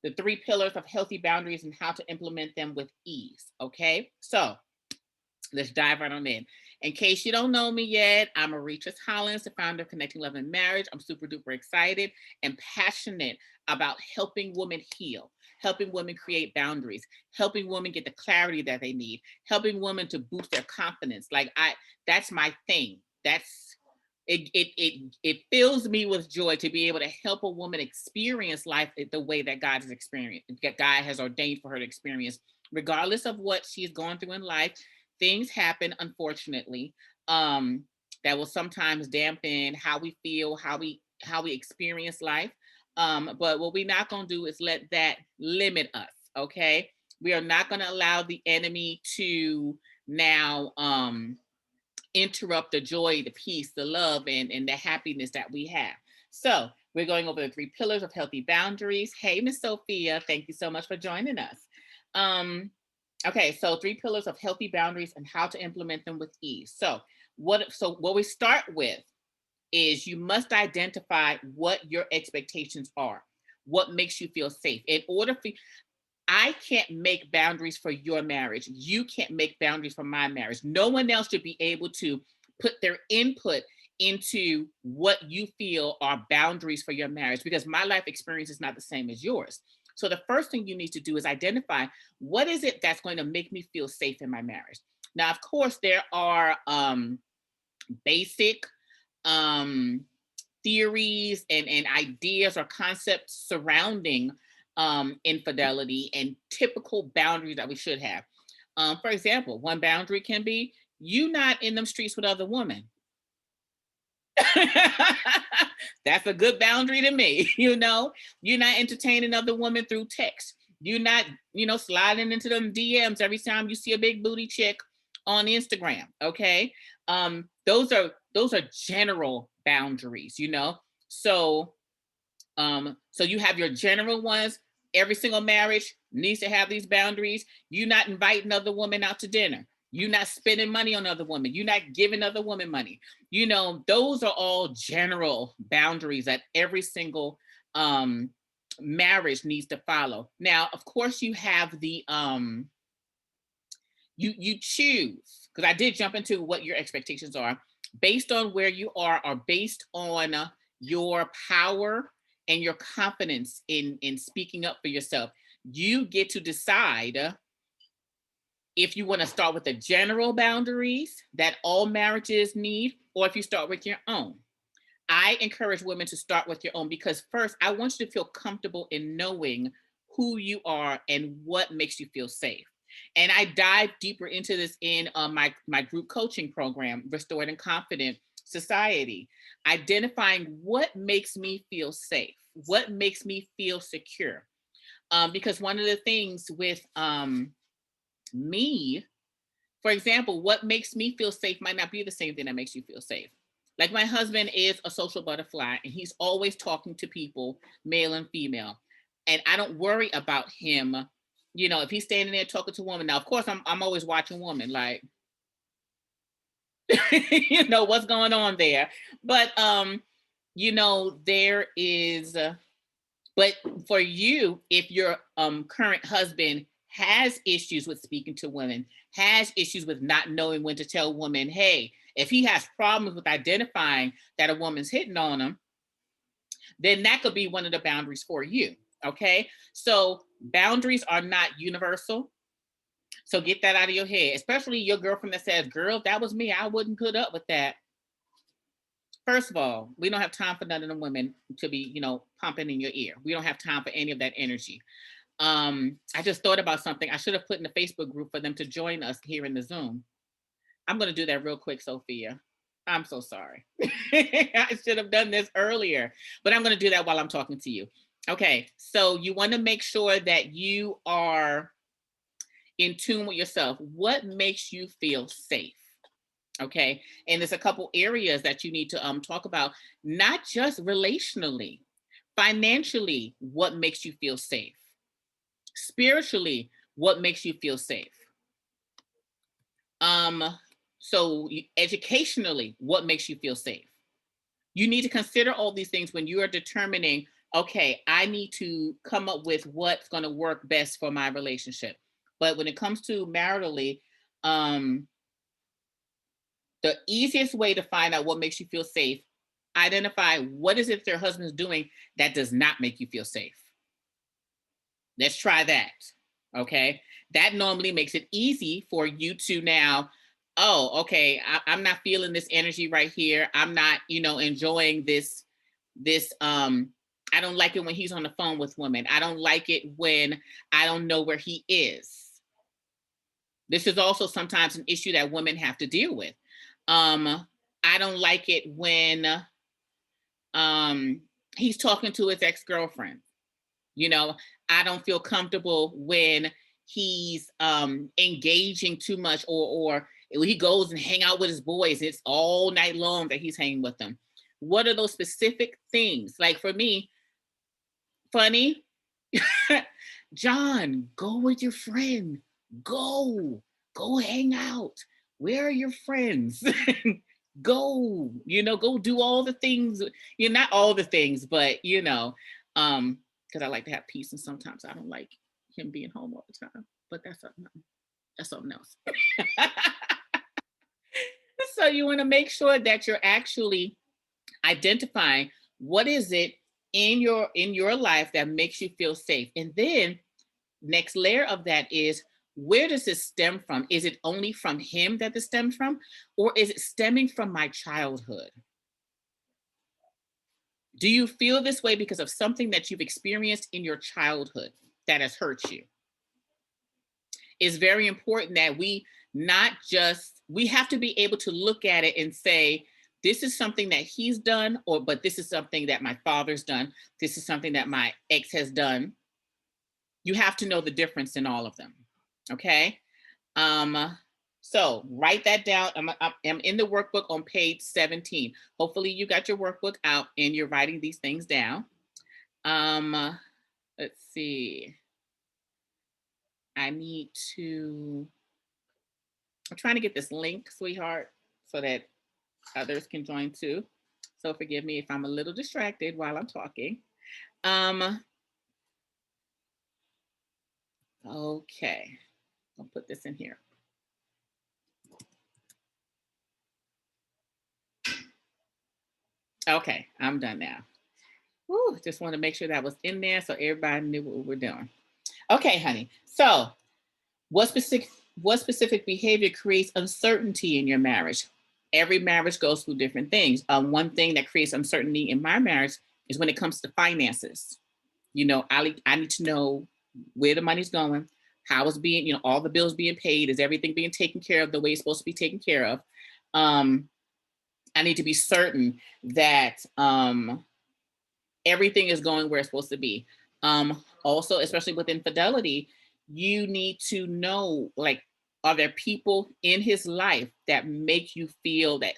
the 3 pillars of healthy boundaries and how to implement them with ease. Okay, so let's dive right on in case you don't know me yet, I'm Mauritius Hollins, the founder of Connecting Love and Marriage. I'm super duper excited and passionate about helping women heal, helping women create boundaries, helping women get the clarity that they need, helping women to boost their confidence. That's my thing. It fills me with joy to be able to help a woman experience life the way that God has experienced, that God has ordained for her to experience, regardless of what she's going through in life. Things happen, unfortunately, that will sometimes dampen how we feel, how we experience life. But what we're not going to do is let that limit us. Okay, we are not going to allow the enemy to now interrupt the joy, the peace, the love, and the happiness that we have. So we're going over the 3 pillars of healthy boundaries. Hey, Miss Sophia, thank you so much for joining us. Okay, so 3 pillars of healthy boundaries and how to implement them with ease. So what we start with is you must identify what your expectations are, what makes you feel safe. In order for I can't make boundaries for your marriage. You can't make boundaries for my marriage. No one else should be able to put their input into what you feel are boundaries for your marriage, because my life experience is not the same as yours. So the first thing you need to do is identify what is it that's going to make me feel safe in my marriage. Now, of course, there are basic theories and ideas or concepts surrounding infidelity and typical boundaries that we should have. For example, one boundary can be you not in them streets with other women. That's a good boundary to me. You're not entertaining other women through text. You're not, sliding into them DMs every time you see a big booty chick on Instagram. Okay. Those are general boundaries, So so you have your general ones. Every single marriage needs to have these boundaries. You're not inviting other women out to dinner. You're not spending money on other women. You're not giving other women money. Those are all general boundaries that every single marriage needs to follow. Now, of course, you have the you choose, because I did jump into what your expectations are based on where you are, or based on your power and your confidence in speaking up for yourself. You get to decide if you want to start with the general boundaries that all marriages need, or if you start with your own. I encourage women to start with your own, because first, I want you to feel comfortable in knowing who you are and what makes you feel safe. And I dive deeper into this in my group coaching program, Restored and Confident Society, identifying what makes me feel safe, what makes me feel secure. Because one of the things with me, for example, what makes me feel safe might not be the same thing that makes you feel safe. Like, my husband is a social butterfly and he's always talking to people, male and female. And I don't worry about him, if he's standing there talking to a woman. Now, of course, I'm always watching women, like, what's going on there. But, there is, but for you, if your current husband has issues with speaking to women, has issues with not knowing when to tell women, hey, if he has problems with identifying that a woman's hitting on him, then that could be one of the boundaries for you. Okay. So boundaries are not universal. So get that out of your head, especially your girlfriend that says, girl, if that was me, I wouldn't put up with that. First of all, we don't have time for none of the women to be, pumping in your ear. We don't have time for any of that energy. I just thought about something I should have put in the Facebook group for them to join us here in the Zoom. I'm going to do that real quick, Sophia. I'm so sorry. I should have done this earlier, but I'm going to do that while I'm talking to you. Okay. So you want to make sure that you are in tune with yourself. What makes you feel safe? Okay. And there's a couple areas that you need to talk about, not just relationally, financially, what makes you feel safe? Spiritually, what makes you feel safe? So educationally, what makes you feel safe? You need to consider all these things when you are determining okay, I need to come up with what's going to work best for my relationship. But when it comes to maritally, um, the easiest way to find out what makes you feel safe, identify what is it their husband's doing that does not make you feel safe. Let's try that. Okay. That normally makes it easy for you to now, oh, okay, I'm not feeling this energy right here. I'm not, enjoying this. I don't like it when he's on the phone with women. I don't like it when I don't know where he is. This is also sometimes an issue that women have to deal with. I don't like it when um he's talking to his ex-girlfriend. You know, I don't feel comfortable when he's engaging too much, or he goes and hang out with his boys. It's all night long that he's hanging with them. What are those specific things? Like for me, funny, John, go with your friend. Go hang out. Where are your friends? Go do all the things. Not all the things, but because I like to have peace, and sometimes I don't like him being home all the time. But that's something else. So you want to make sure that you're actually identifying what is it in your life that makes you feel safe. And then next layer of that is, where does this stem from? Is it only from him that this stems from, or is it stemming from my childhood? Do you feel this way because of something that you've experienced in your childhood that has hurt you? It's very important that we have to be able to look at it and say, this is something that he's done, but this is something that my father's done. This is something that my ex has done. You have to know the difference in all of them. Okay. So write that down. I'm in the workbook on page 17. Hopefully you got your workbook out and you're writing these things down. Let's see. I'm trying to get this link, sweetheart, so that others can join too. So forgive me if I'm a little distracted while I'm talking. Okay. I'll put this in here. Okay, I'm done now. Woo, just want to make sure that was in there so everybody knew what we were doing. Okay, honey. So, what specific behavior creates uncertainty in your marriage? Every marriage goes through different things. One thing that creates uncertainty in my marriage is when it comes to finances. I need to know where the money's going, how it's being, all the bills being paid, is everything being taken care of the way it's supposed to be taken care of. I need to be certain that everything is going where it's supposed to be. Also, especially with infidelity, you need to know, like, are there people in his life that make you feel that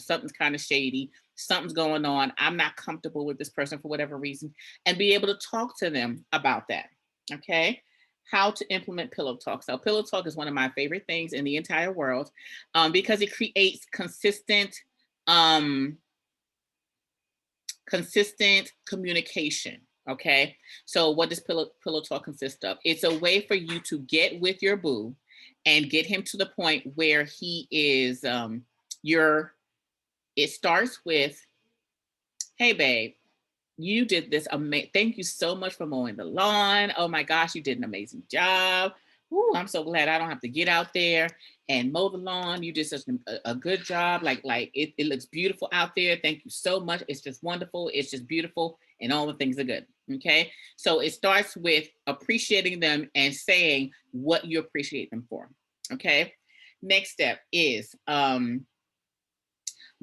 something's kind of shady, something's going on, I'm not comfortable with this person for whatever reason, and be able to talk to them about that. Okay. How to implement pillow talk. So pillow talk is one of my favorite things in the entire world, because it creates um, consistent communication. Okay. So what does pillow talk consist of? It's a way for you to get with your boo and get him to the point where he is it starts with, hey babe, you did this amazing. Thank you so much for mowing the lawn. Oh my gosh, you did an amazing job. Ooh, I'm so glad I don't have to get out there and mow the lawn. You did such a good job. Like it looks beautiful out there. Thank you so much. It's just wonderful. It's just beautiful, and all the things are good. Okay. So it starts with appreciating them and saying what you appreciate them for. Okay. Next step is,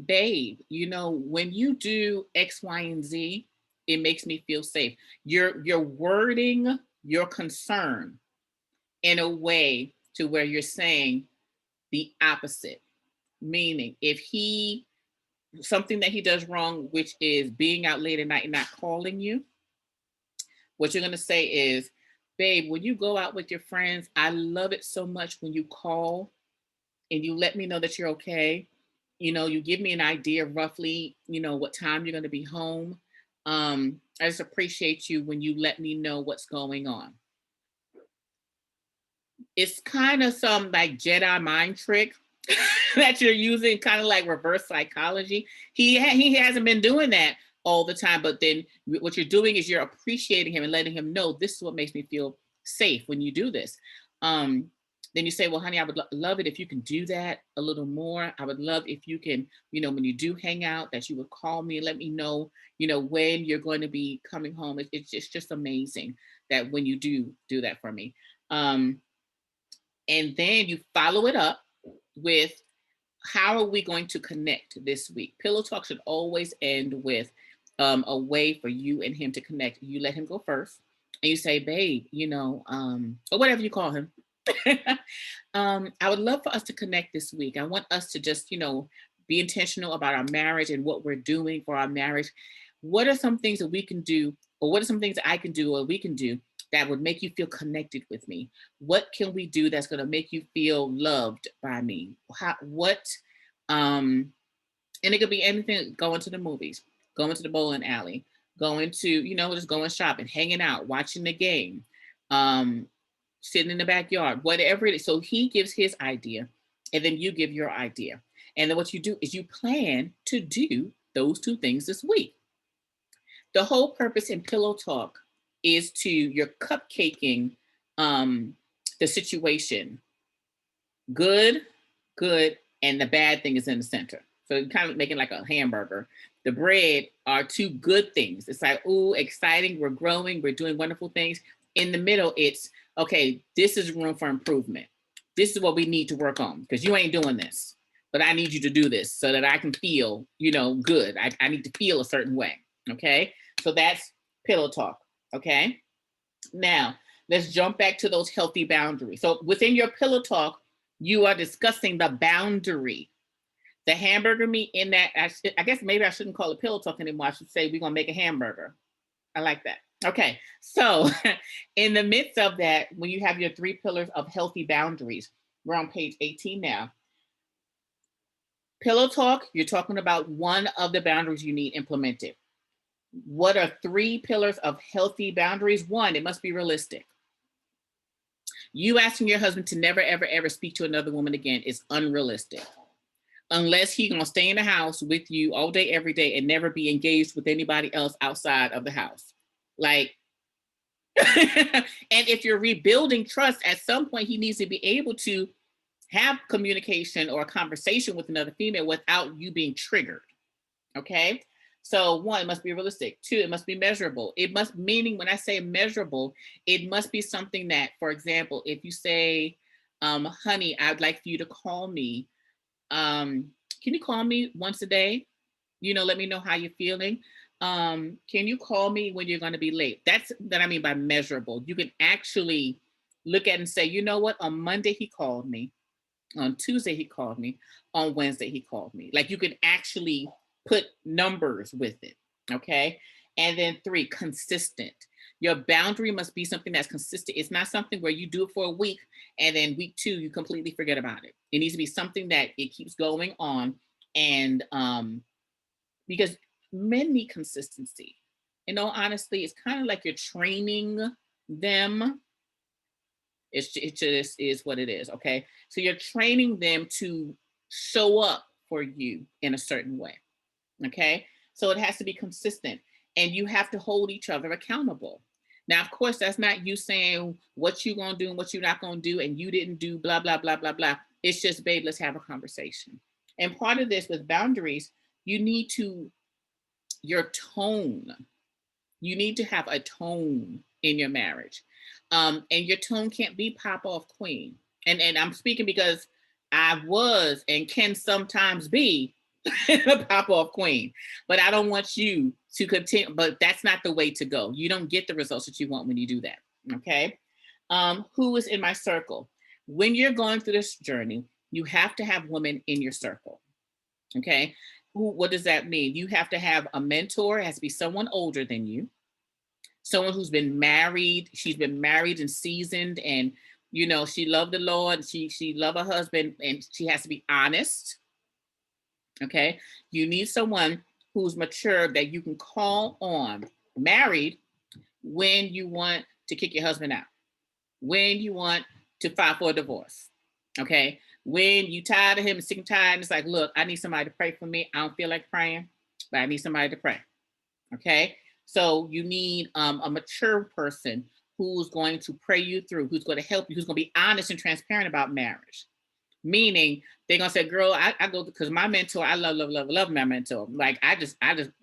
babe, when you do X, Y, and Z, it makes me feel safe. You're wording your concern in a way to where you're saying the opposite. Meaning, if something that he does wrong, which is being out late at night and not calling you, what you're gonna say is, babe, when you go out with your friends, I love it so much when you call and you let me know that you're okay. You give me an idea roughly, what time you're going to be home. I just appreciate you when you let me know what's going on. It's kind of some like Jedi mind trick that you're using, kind of like reverse psychology. He hasn't been doing that all the time, but then what you're doing is you're appreciating him and letting him know this is what makes me feel safe when you do this. Um, then you say, well, honey, I would love it if you can do that a little more. I would love if you can, when you do hang out, that you would call me and let me know, when you're going to be coming home. It's just amazing that when you do that for me. And then you follow it up with, how are we going to connect this week? Pillow talk should always end with a way for you and him to connect. You let him go first and you say, babe, or whatever you call him. I would love for us to connect this week. I want us to just, be intentional about our marriage and what we're doing for our marriage. What are some things that we can do, or what are some things that I can do or we can do that would make you feel connected with me? What can we do that's going to make you feel loved by me? And it could be anything, going to the movies, going to the bowling alley, going to, just going shopping, hanging out, watching the game, sitting in the backyard, whatever it is. So he gives his idea and then you give your idea. And then what you do is you plan to do those two things this week. The whole purpose in Pillow Talk is you're cupcaking the situation. Good, and the bad thing is in the center. So you're kind of making like a hamburger. The bread are two good things. It's like, ooh, exciting, we're growing, we're doing wonderful things. In the middle, it's, okay, this is room for improvement. This is what we need to work on, because you ain't doing this. But I need you to do this so that I can feel, good. I need to feel a certain way. Okay. So that's Pillow Talk. Okay. Now, let's jump back to those healthy boundaries. So within your Pillow Talk, you are discussing the boundary. The hamburger meat in that, I guess maybe I shouldn't call it Pillow Talk anymore. I should say we're going to make a hamburger. I like that. Okay. So in the midst of that, when you have your 3 pillars of healthy boundaries, we're on page 18 now. Pillow Talk, you're talking about one of the boundaries you need implemented. What are 3 pillars of healthy boundaries? 1, it must be realistic. You asking your husband to never, ever, ever speak to another woman again is unrealistic. Unless he's going to stay in the house with you all day, every day, and never be engaged with anybody else outside of the house. Like, and if you're rebuilding trust, at some point, he needs to be able to have communication or a conversation with another female without you being triggered. Okay. So 1, it must be realistic. 2, it must be measurable. It must, meaning when I say measurable, it must be something that, for example, if you say, honey, I'd like for you to call me. Can you call me once a day? Let me know how you're feeling. Can you call me when you're going to be late? That's what I mean by measurable. You can actually look at and say, you know what? On Monday, he called me. On Tuesday, he called me. On Wednesday, he called me. Like, you can actually put numbers with it. Okay. And then 3, consistent. Your boundary must be something that's consistent. It's not something where you do it for a week and then week 2, you completely forget about it. It needs to be something that it keeps going on. And because men need consistency. Honestly, it's kind of like you're training them. It just is what it is. Okay. So you're training them to show up for you in a certain way. Okay. So it has to be consistent, and you have to hold each other accountable. Now, of course, that's not you saying what you're going to do and what you're not going to do, and you didn't do blah, blah, blah, blah, blah. It's just, babe, let's have a conversation. And part of this with boundaries, you need your tone. You need to have a tone in your marriage. And your tone can't be pop off queen. And I'm speaking because I was and can sometimes be a pop off queen, but I don't want you to continue. But that's not the way to go. You don't get the results that you want when you do that. Okay. Who is in my circle? When you're going through this journey, you have to have women in your circle. Okay. What does that mean? You have to have a mentor. It has to be someone older than you. Someone who's been married. She's been married and seasoned, and she loved the Lord. She loved her husband, and she has to be honest. Okay. You need someone who's mature that you can call on, married, when you want to kick your husband out, when you want to file for a divorce. Okay. When you tired of him and sick and tired, and it's like, look, I need somebody to pray for me. I don't feel like praying, but I need somebody to pray. Okay. So you need a mature person who's going to pray you through, who's going to help you, who's going to be honest and transparent about marriage. Meaning they're gonna say, girl, I go, because my mentor, I love my mentor. Like I just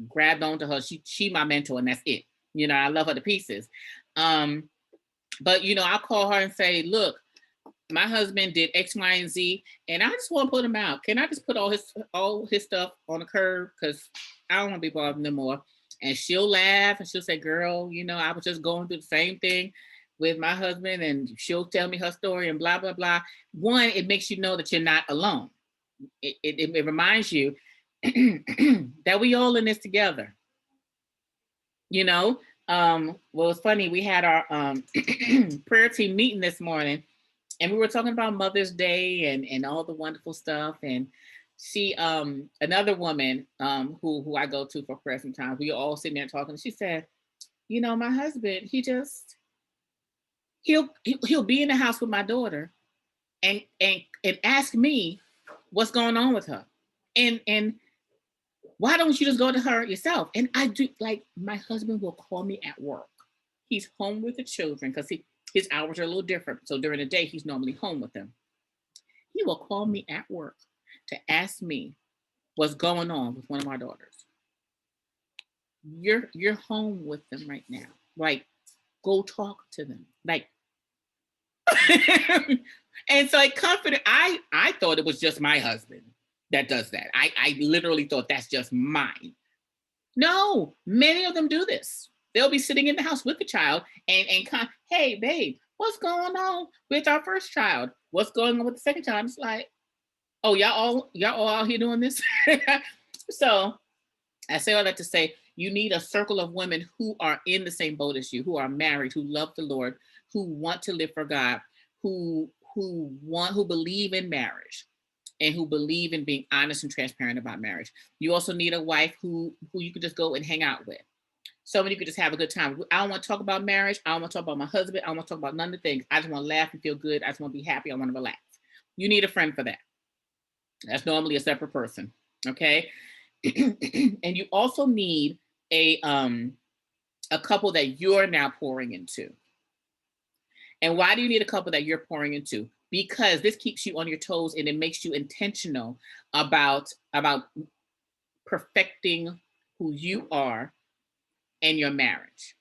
grabbed onto her. She my mentor, and that's it. You know, I love her to pieces. But you know, I'll call her and say, look, my husband did X, Y, and Z, and I just want to put him out. Can I just put all his stuff on the curb? Because I don't want to be bothered no more. And she'll laugh and she'll say, girl, you know, I was just going through the same thing with my husband, and she'll tell me her story and blah, blah, blah. One, it makes you know that you're not alone. It reminds you that we all in this together. You know, well, it's funny. We had our prayer team meeting this morning, and we were talking about Mother's Day and all the wonderful stuff. And she, another woman who I go to for prayer sometimes, we all sitting there talking. She said, you know, my husband, he'll be in the house with my daughter and ask me what's going on with her. And why don't you just go to her yourself? And I do, like, my husband will call me at work. He's home with the children because his hours are a little different. So during the day, he's normally home with them. He will call me at work to ask me what's going on with one of my daughters. You're home with them right now. Like, go talk to them. Like, and so I comforted. I thought it was just my husband that does that. I literally thought that's just mine. No, many of them do this. They'll be sitting in the house with the child and hey, babe, what's going on with our first child? What's going on with the second child? It's like, oh, y'all all out here doing this. So I say all that to say, you need a circle of women who are in the same boat as you, who are married, who love the Lord, who want to live for God, who believe in marriage, and who believe in being honest and transparent about marriage. You also need a wife who you can just go and hang out with. So you could just have a good time. I don't want to talk about marriage. I don't want to talk about my husband. I don't want to talk about none of the things. I just want to laugh and feel good. I just want to be happy. I want to relax. You need a friend for that. That's normally a separate person. Okay. And you also need a couple that you're now pouring into. And why do you need a couple that you're pouring into? Because this keeps you on your toes and it makes you intentional about perfecting who you are and your marriage.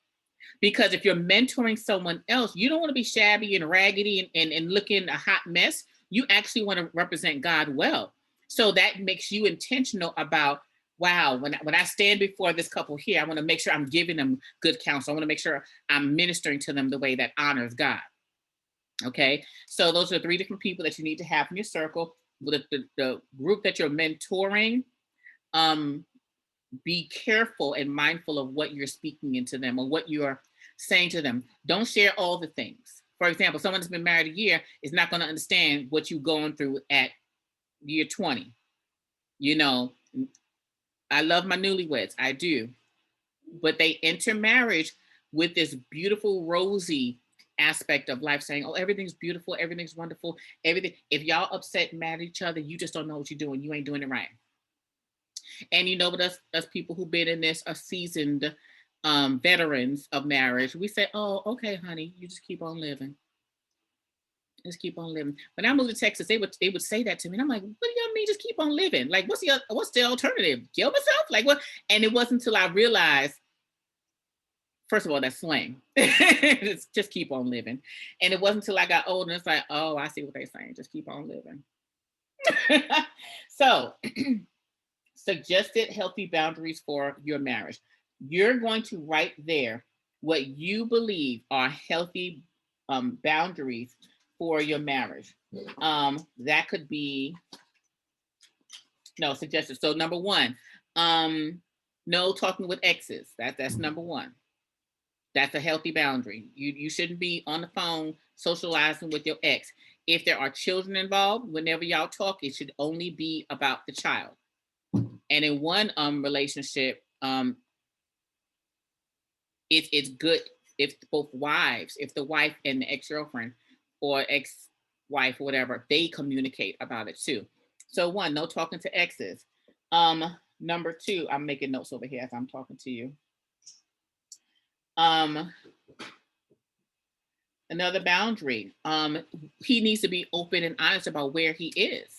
Because if you're mentoring someone else, you don't want to be shabby and raggedy and looking a hot mess. You actually want to represent God well. So that makes you intentional about, wow, when I stand before this couple here, I want to make sure I'm giving them good counsel. I want to make sure I'm ministering to them the way that honors God. Okay, so those are 3 different people that you need to have in your circle. The group that you're mentoring, be careful and mindful of what you're speaking into them or what you're saying to them. Don't share all the things. For example, someone that's been married a year is not going to understand what you're going through at year 20. You know, I love my newlyweds, I do, but they enter marriage with this beautiful, rosy aspect of life, saying, oh, everything's beautiful, everything's wonderful, everything. If y'all upset and mad at each other, you just don't know what you're doing. You ain't doing it right. And you know, but us people who've been in this are seasoned veterans of marriage. We say, oh, okay, honey, you just keep on living. Just keep on living. When I moved to Texas, they would say that to me. And I'm like, what do y'all mean just keep on living? Like, what's the alternative? Kill myself? Like what? And it wasn't until I realized, first of all, that's slang. It's just keep on living. And it wasn't until I got older and it's like, oh, I see what they're saying. Just keep on living. So suggested healthy boundaries for your marriage. You're going to write there what you believe are healthy boundaries for your marriage. That could be, no, suggested. So number 1, no talking with exes. That's number 1. That's a healthy boundary. You shouldn't be on the phone socializing with your ex. If there are children involved, whenever y'all talk, it should only be about the child And in one relationship, it's good if both wives, if the wife and the ex-girlfriend or ex-wife or whatever, they communicate about it too. So one, no talking to exes. Number two, I'm making notes over here as I'm talking to you. Another boundary. He needs to be open and honest about where he is.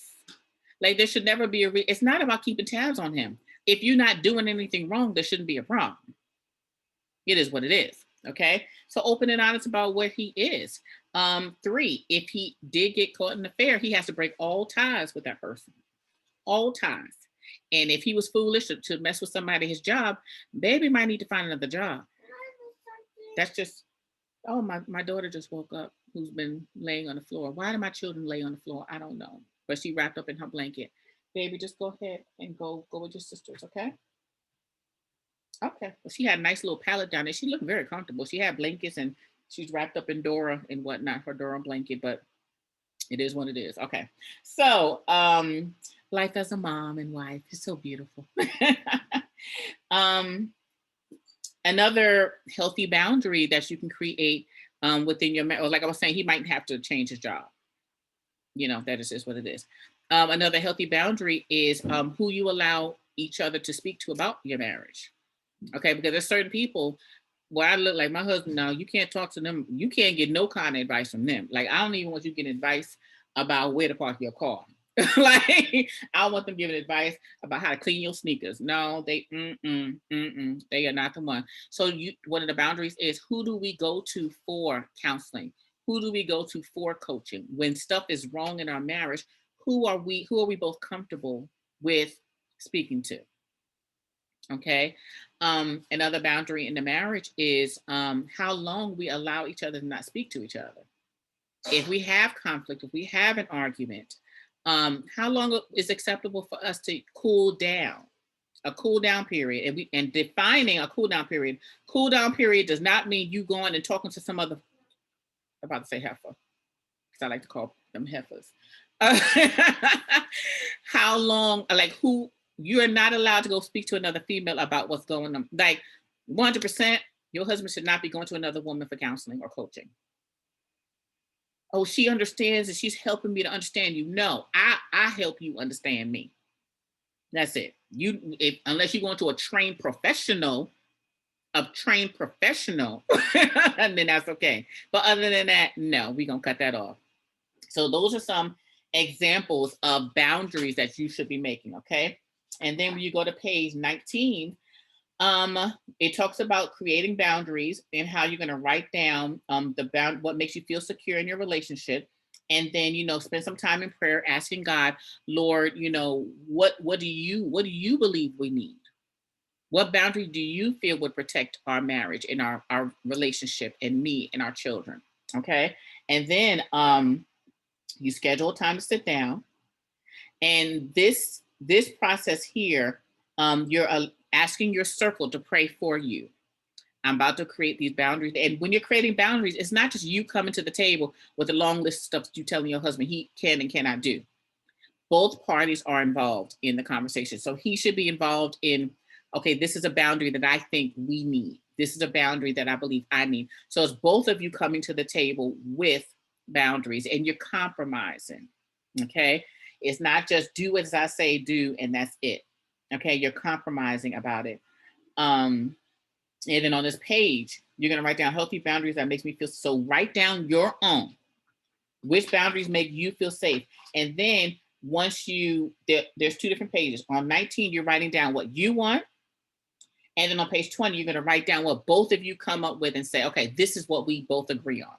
Like there should never be it's not about keeping tabs on him. If you're not doing anything wrong, there shouldn't be a problem. It is what it is. Okay. So open and honest about where he is. Three, if he did get caught in an affair, he has to break all ties with that person. All ties. And if he was foolish to mess with somebody at his job, baby might need to find another job. That's just, oh, my daughter just woke up who's been laying on the floor. Why do my children lay on the floor? I don't know. But she wrapped up in her blanket. Baby, just go ahead and go with your sisters, okay? Okay. Well, she had a nice little pallet down there. She looked very comfortable. She had blankets and she's wrapped up in Dora and whatnot, her Dora blanket, but it is what it is. Okay. So, life as a mom and wife is so beautiful. Another healthy boundary that you can create within your marriage, like I was saying, he might have to change his job. You know, that is just what it is. Another healthy boundary is who you allow each other to speak to about your marriage. Okay, because there's certain people where I look like my husband now, you can't talk to them. You can't get no kind of advice from them. Like, I don't even want you to get advice about where to park your car. Like, I want them giving advice about how to clean your sneakers. No, they are not the one. So one of the boundaries is, who do we go to for counseling? Who do we go to for coaching? When stuff is wrong in our marriage, who are we both comfortable with speaking to? Okay. Another boundary in the marriage is how long we allow each other to not speak to each other. If we have conflict, if we have an argument, how long is acceptable for us to cool down? A cool down period, and defining a cool down period. Cool down period does not mean you going and talking to some other. I'm about to say heifer, because I like to call them heifers. How long? Like, who? You are not allowed to go speak to another female about what's going on. Like 100%, your husband should not be going to another woman for counseling or coaching. Oh, she understands and she's helping me to understand you. No, I help you understand me. That's it. Unless you go into a trained professional, and then that's okay. But other than that, no, we're gonna cut that off. So those are some examples of boundaries that you should be making. Okay. And then when you go to page 19, it talks about creating boundaries and how you're going to write down what makes you feel secure in your relationship. And then, spend some time in prayer, asking God, Lord, what do you believe we need? What boundary do you feel would protect our marriage and our relationship and me and our children? Okay. And then you schedule a time to sit down. And this process here, you're asking your circle to pray for you. I'm about to create these boundaries. And when you're creating boundaries, it's not just you coming to the table with a long list of stuff that you telling your husband he can and cannot do. Both parties are involved in the conversation. So he should be involved in, okay, this is a boundary that I think we need. This is a boundary that I believe I need. So it's both of you coming to the table with boundaries and you're compromising. Okay. It's not just do as I say do, and that's it. Okay, you're compromising about it. And then on this page, you're gonna write down healthy boundaries that makes me feel. So write down your own. Which boundaries make you feel safe? And then once there's two different pages. On 19, you're writing down what you want. And then on page 20, you're gonna write down what both of you come up with and say, okay, this is what we both agree on.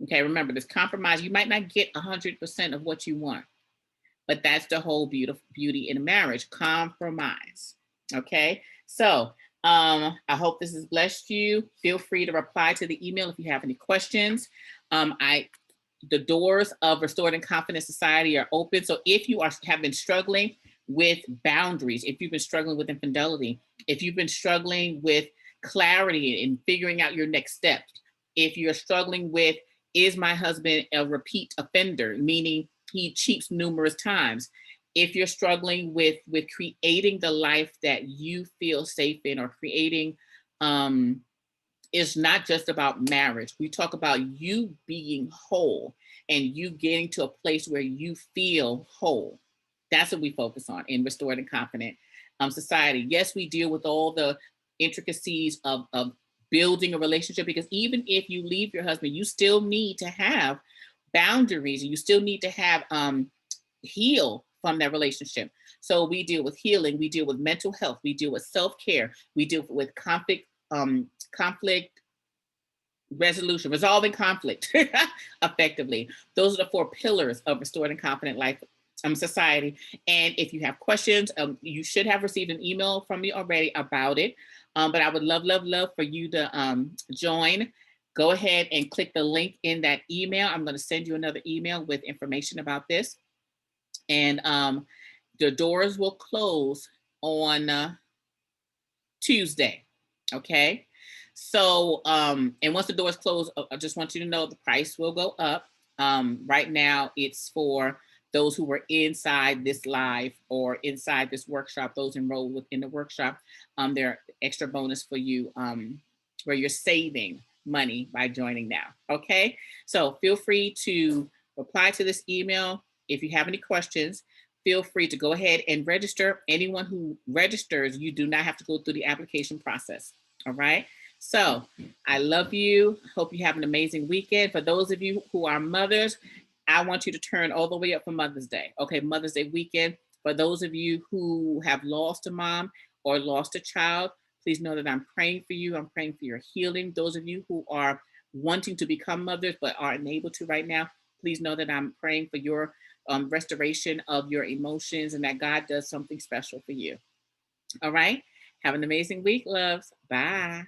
Okay, remember this compromise. You might not get 100% of what you want. But that's the whole beauty in a marriage, compromise. Okay. So I hope this has blessed you. Feel free to reply to the email if you have any questions. The doors of Restored and Confident Society are open. So if you have been struggling with boundaries, if you've been struggling with infidelity, if you've been struggling with clarity in figuring out your next steps, if you're struggling with, is my husband a repeat offender, meaning he cheats numerous times, If you're struggling with creating the life that you feel safe in, or creating, um, it's not just about marriage. We talk about you being whole and you getting to a place where you feel whole. That's what we focus on in Restored and Confident Society. Yes, we deal with all the intricacies of building a relationship, because even if you leave your husband, you still need to have boundaries, and you still need to have heal from that relationship. So we deal with healing, we deal with mental health, we deal with self-care, we deal with conflict resolution, resolving conflict effectively. Those are the four pillars of Restored and Confident Life Society. And if you have questions, you should have received an email from me already about it. But I would love, love, love for you to join. Go ahead and click the link in that email. I'm going to send you another email with information about this. And the doors will close on Tuesday. Okay. So, and once the doors close, I just want you to know the price will go up. Right now, it's for those who were inside this live or inside this workshop, those enrolled within the workshop. There are extra bonus for you, where you're saving money by joining now. Okay. So feel free to reply to this email. If you have any questions, feel free to go ahead and register. Anyone who registers, you do not have to go through the application process. All right. So I love you. Hope you have an amazing weekend. For those of you who are mothers, I want you to turn all the way up for Mother's Day. Okay. Mother's Day weekend. For those of you who have lost a mom or lost a child, please know that I'm praying for you. I'm praying for your healing. Those of you who are wanting to become mothers but are unable to right now, please know that I'm praying for your restoration of your emotions, and that God does something special for you. All right. Have an amazing week, loves. Bye.